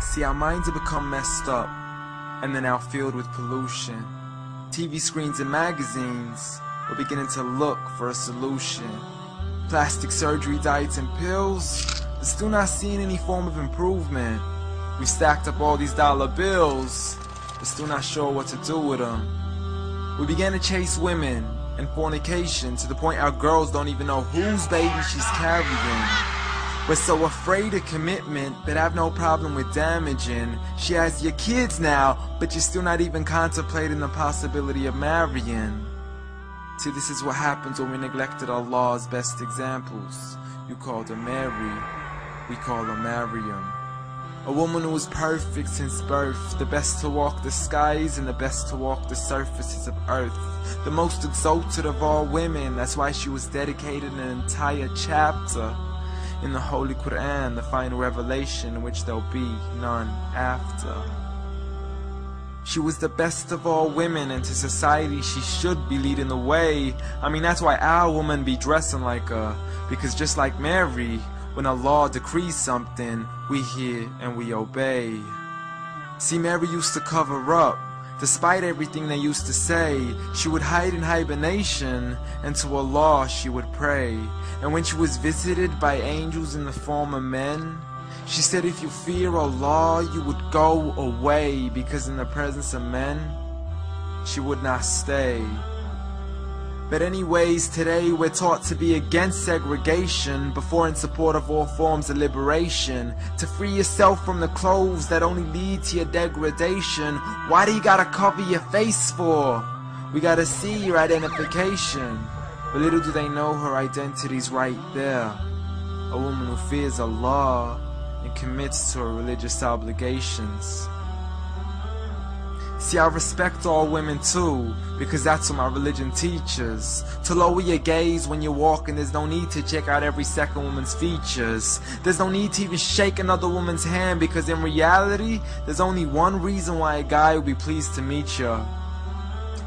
See, our minds have become messed up, and they're now filled with pollution. TV screens and magazines, we're beginning to look for a solution. Plastic surgery, diets and pills, but still not seeing any form of improvement. We stacked up all these dollar bills, but still not sure what to do with them. We began to chase women and fornication to the point our girls don't even know whose baby she's carrying. We're so afraid of commitment, but have no problem with damaging. She has your kids now, but you're still not even contemplating the possibility of marrying. See, this is what happens when we neglected Allah's best examples. You called her Mary, we call her Maryam. A woman who was perfect since birth, the best to walk the skies and the best to walk the surfaces of earth. The most exalted of all women, that's why she was dedicated an entire chapter in the Holy Quran, the final revelation in which there'll be none after. She was the best of all women, and to society she should be leading the way. I mean, that's why our women be dressing like her, because just like Mary, when Allah decrees something, we hear and we obey. See, Mary used to cover up. Despite everything they used to say, she would hide in hibernation, and to Allah she would pray. And when she was visited by angels in the form of men, she said, if you fear Allah, you would go away, because in the presence of men, she would not stay. But anyways, today we're taught to be against segregation, before in support of all forms of liberation. To free yourself from the clothes that only lead to your degradation. Why do you gotta cover your face for? We gotta see your identification. But little do they know her identity's right there. A woman who fears Allah and commits to her religious obligations. See, I respect all women too, because that's what my religion teaches. To lower your gaze when you're walking, there's no need to check out every second woman's features. There's no need to even shake another woman's hand, because in reality, there's only one reason why a guy would be pleased to meet you.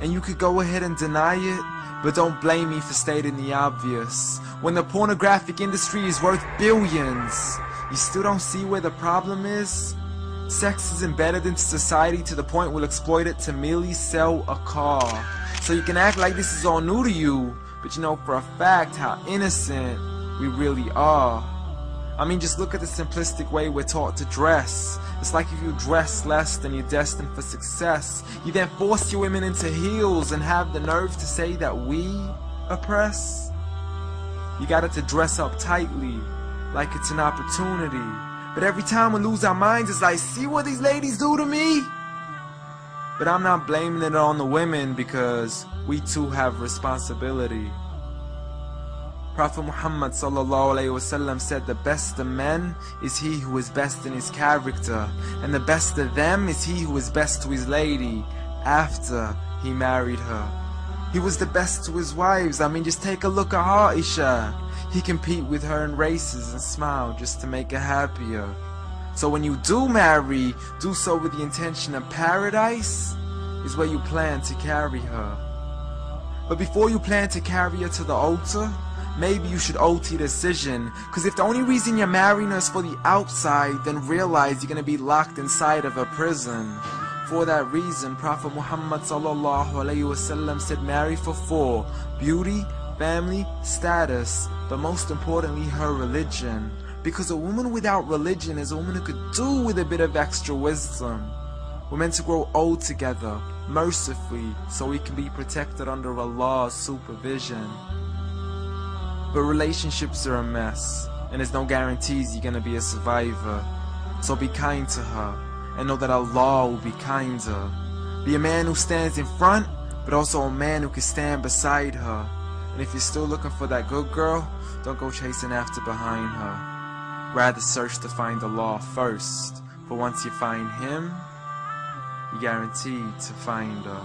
And you could go ahead and deny it, but don't blame me for stating the obvious. When the pornographic industry is worth billions, you still don't see where the problem is? Sex is embedded into society to the point we'll exploit it to merely sell a car. So you can act like this is all new to you, but you know for a fact how innocent we really are. I mean, just look at the simplistic way we're taught to dress. It's like if you dress less, then you're destined for success. You then force your women into heels and have the nerve to say that we oppress. You got it to dress up tightly, like it's an opportunity. But every time we lose our minds, it's like, see what these ladies do to me? But I'm not blaming it on the women, because we too have responsibility. Prophet Muhammad ﷺ said, the best of men is he who is best in his character, and the best of them is he who is best to his lady after he married her. He was the best to his wives. I mean, just take a look at Aisha. He compete with her in races and smile just to make her happier. So when you do marry, do so with the intention of paradise is where you plan to carry her. But before you plan to carry her to the altar, maybe you should alter your decision. Because if the only reason you're marrying her is for the outside, then realize you're going to be locked inside of a prison. For that reason, Prophet Muhammad ﷺ said, marry for 4: beauty, family, status, but most importantly her religion. Because a woman without religion is a woman who could do with a bit of extra wisdom. We're meant to grow old together, mercifully, so we can be protected under Allah's supervision. But relationships are a mess, and there's no guarantees you're gonna be a survivor. So be kind to her, and know that Allah will be kinder. Be a man who stands in front, but also a man who can stand beside her. And if you're still looking for that good girl, don't go chasing after behind her. Rather search to find Allah first, for once you find Him, you're guaranteed to find her.